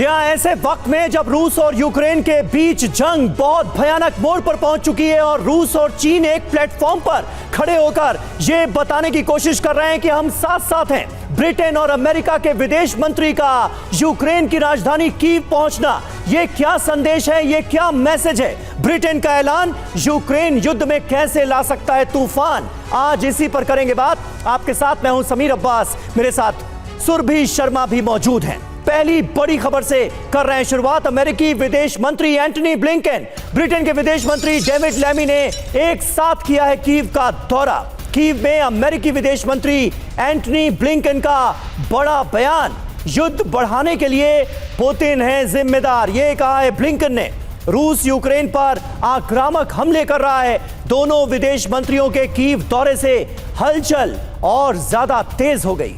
जी हाँ, ऐसे वक्त में जब रूस और यूक्रेन के बीच जंग बहुत भयानक मोड़ पर पहुंच चुकी है और रूस और चीन एक प्लेटफॉर्म पर खड़े होकर यह बताने की कोशिश कर रहे हैं कि हम साथ साथ हैं, ब्रिटेन और अमेरिका के विदेश मंत्री का यूक्रेन की राजधानी कीव पहुंचना, यह क्या संदेश है, यह क्या मैसेज है? ब्रिटेन का ऐलान यूक्रेन युद्ध में कैसे ला सकता है तूफान? आज इसी पर करेंगे बात। आपके साथ मैं हूं समीर अब्बास, मेरे साथ सुरभि शर्मा भी मौजूद हैं। पहली बड़ी खबर से कर रहे हैं शुरुआत। अमेरिकी विदेश मंत्री एंटनी ब्लिंकन, ब्रिटेन के विदेश मंत्री डेविड लैमी ने एक साथ किया है कीव का दौरा। कीव में अमेरिकी विदेश मंत्री एंटनी ब्लिंकन का बड़ा बयान, युद्ध बढ़ाने के लिए पुतिन है जिम्मेदार, यह कहा है ब्लिंकन ने। रूस यूक्रेन पर आक्रामक हमले कर रहा है। दोनों विदेश मंत्रियों के कीव दौरे से हलचल और ज्यादा तेज हो गई।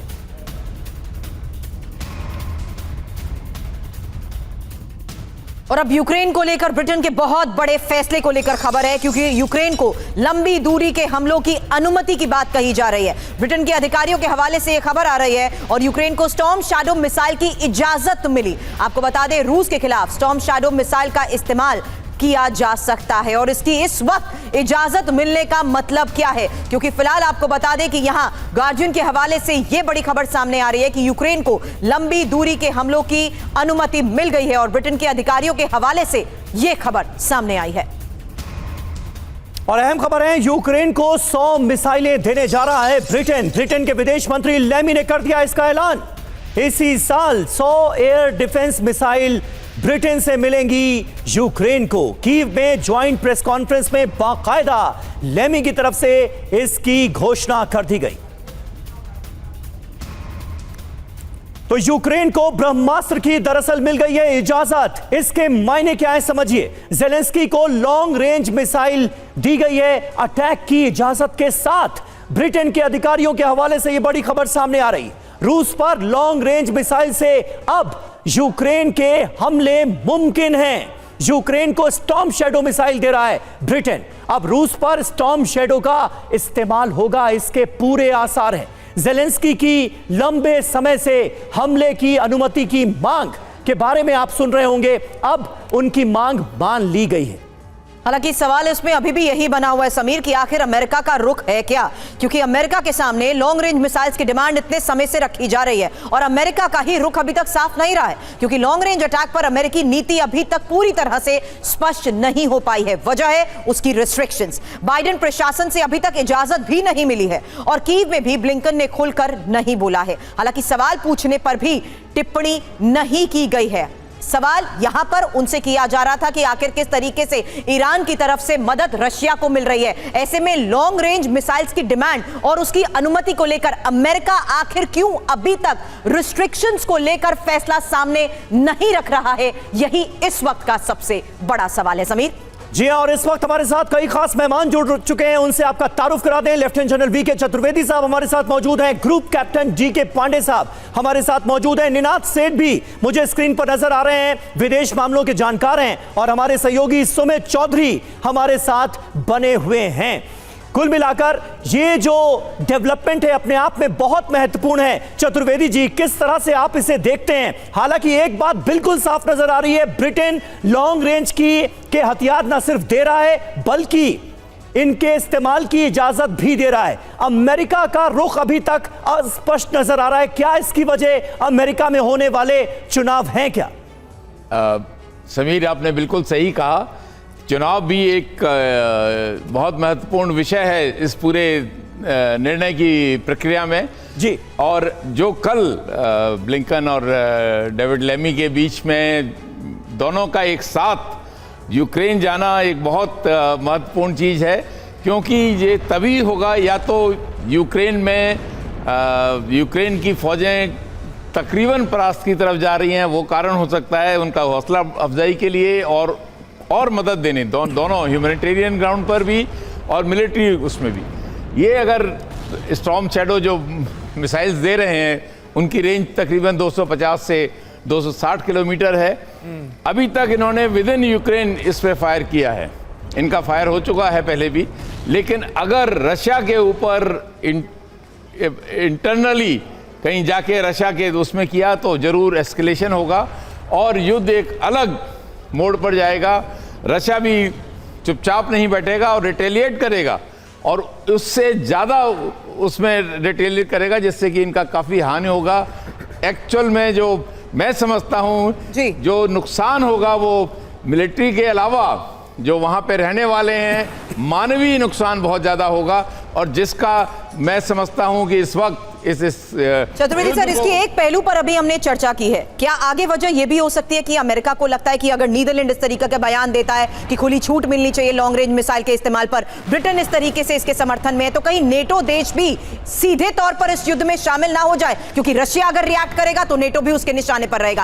और अब यूक्रेन को लेकर ब्रिटेन के बहुत बड़े फैसले को लेकर खबर है, क्योंकि यूक्रेन को लंबी दूरी के हमलों की अनुमति की बात कही जा रही है। ब्रिटेन के अधिकारियों के हवाले से यह खबर आ रही है और यूक्रेन को स्टॉर्म शैडो मिसाइल की इजाजत मिली। आपको बता दें, रूस के खिलाफ स्टॉर्म शैडो मिसाइल का इस्तेमाल किया जा सकता है और इसकी इस वक्त इजाजत मिलने का मतलब क्या है, क्योंकि फिलहाल आपको बता दें कि यहां गार्जियन के हवाले से यह बड़ी खबर सामने आ रही है कि यूक्रेन को लंबी दूरी के हमलों की अनुमति मिल गई है और ब्रिटेन के अधिकारियों के हवाले से यह खबर सामने आई है। और अहम खबर है, यूक्रेन को 100 मिसाइलें देने जा रहा है ब्रिटेन। ब्रिटेन के विदेश मंत्री लैमी ने कर दिया इसका ऐलान। इसी साल 100 एयर डिफेंस मिसाइल ब्रिटेन से मिलेंगी यूक्रेन को। कीव में ज्वाइंट प्रेस कॉन्फ्रेंस में बाकायदा लैमी की तरफ से इसकी घोषणा कर दी गई। तो यूक्रेन को ब्रह्मास्त्र की दरअसल मिल गई है इजाजत। इसके मायने क्या है समझिए। जेलेंस्की को लॉन्ग रेंज मिसाइल दी गई है अटैक की इजाजत के साथ। ब्रिटेन के अधिकारियों के हवाले से यह बड़ी खबर सामने आ रही। रूस पर लॉन्ग रेंज मिसाइल से अब यूक्रेन के हमले मुमकिन हैं। यूक्रेन को स्टॉर्म शैडो मिसाइल दे रहा है ब्रिटेन। अब रूस पर स्टॉर्म शैडो का इस्तेमाल होगा, इसके पूरे आसार हैं। जेलेंस्की की लंबे समय से हमले की अनुमति की मांग के बारे में आप सुन रहे होंगे, अब उनकी मांग मान ली गई है। हालांकि सवाल इसमें अभी भी यही बना हुआ है समीर कि आखिर अमेरिका का रुख है क्या, क्योंकि अमेरिका के सामने लॉन्ग रेंज मिसाइल्स की डिमांड इतने समय से रखी जा रही है और अमेरिका का ही रुख अभी तक साफ नहीं रहा है, क्योंकि लॉन्ग रेंज अटैक पर अमेरिकी नीति अभी तक पूरी तरह से स्पष्ट नहीं हो पाई है। वजह है उसकी रिस्ट्रिक्शंस। बाइडेन प्रशासन से अभी तक इजाजत भी नहीं मिली है और कीव में भी ब्लिंकन ने खुलकर नहीं बोला है। हालांकि सवाल पूछने पर भी टिप्पणी नहीं की गई है। सवाल यहां पर उनसे किया जा रहा था कि आखिर किस तरीके से ईरान की तरफ से मदद रशिया को मिल रही है। ऐसे में लॉन्ग रेंज मिसाइल्स की डिमांड और उसकी अनुमति को लेकर अमेरिका आखिर क्यों अभी तक रिस्ट्रिक्शंस को लेकर फैसला सामने नहीं रख रहा है, यही इस वक्त का सबसे बड़ा सवाल है। समीर जी हाँ, और इस वक्त हमारे साथ कई खास मेहमान जुड़ चुके हैं, उनसे आपका तारुफ करा दें। लेफ्टिनेंट जनरल वीके चतुर्वेदी साहब हमारे साथ मौजूद हैं। ग्रुप कैप्टन जीके पांडे साहब हमारे साथ मौजूद हैं। निनाद सेठ भी मुझे स्क्रीन पर नजर आ रहे हैं, विदेश मामलों के जानकार हैं। और हमारे सहयोगी सुमित चौधरी हमारे साथ बने हुए हैं। कुल मिलाकर ये जो डेवलपमेंट है अपने आप में बहुत महत्वपूर्ण है। चतुर्वेदी जी, किस तरह से आप इसे देखते हैं? हालांकि एक बात बिल्कुल साफ नजर आ रही है, ब्रिटेन लॉन्ग रेंज के हथियार न सिर्फ दे रहा है बल्कि इनके इस्तेमाल की इजाजत भी दे रहा है। अमेरिका का रुख अभी तक अस्पष्ट नजर आ रहा है। क्या इसकी वजह अमेरिका में होने वाले चुनाव हैं क्या? समीर, आपने बिल्कुल सही कहा। चुनाव भी एक बहुत महत्वपूर्ण विषय है इस पूरे निर्णय की प्रक्रिया में जी। और जो कल ब्लिंकन और डेविड लैमी के बीच में दोनों का एक साथ यूक्रेन जाना एक बहुत महत्वपूर्ण चीज़ है, क्योंकि ये तभी होगा या तो यूक्रेन में यूक्रेन की फौजें तकरीबन परास्त की तरफ जा रही हैं, वो कारण हो सकता है उनका हौसला अफजाई के लिए और मदद देने, दोनों ह्यूमैनिटेरियन ग्राउंड पर भी और मिलिट्री उसमें भी। ये अगर स्टॉर्म शैडो जो मिसाइल्स दे रहे हैं उनकी रेंज तकरीबन 250 से 260 किलोमीटर है। अभी तक इन्होंने विद इन यूक्रेन इस पे फायर किया है, इनका फायर हो चुका है पहले भी। लेकिन अगर रशिया के ऊपर इंटरनली कहीं जाके रशिया के उसमें किया तो ज़रूर एस्केलेशन होगा और युद्ध एक अलग मोड़ पर जाएगा। रशिया भी चुपचाप नहीं बैठेगा और रिटेलिएट करेगा और उससे ज़्यादा उसमें रिटेलिएट करेगा, जिससे कि इनका काफ़ी हानि होगा। एक्चुअल में जो मैं समझता हूँ जो नुकसान होगा वो मिलिट्री के अलावा जो वहाँ पे रहने वाले हैं मानवीय नुकसान बहुत ज़्यादा होगा, और जिसका मैं समझता हूँ कि इस वक्त इस चतुर्वेदी सर, इसकी एक पहलू पर अभी हमने चर्चा की है। क्या आगे वजह यह भी हो सकती है कि अमेरिका को लगता है कि अगर नीदरलैंड इस तरीके का बयान देता है कि खुली छूट मिलनी चाहिए लॉन्ग रेंज मिसाइल के इस्तेमाल पर, ब्रिटेन इस तरीके से इसके समर्थन में है, तो कहीं नेटो देश भी सीधे तौर पर इस युद्ध में शामिल ना हो जाए? क्योंकि रशिया अगर रिएक्ट करेगा तो नेटो भी उसके निशाने पर रहेगा।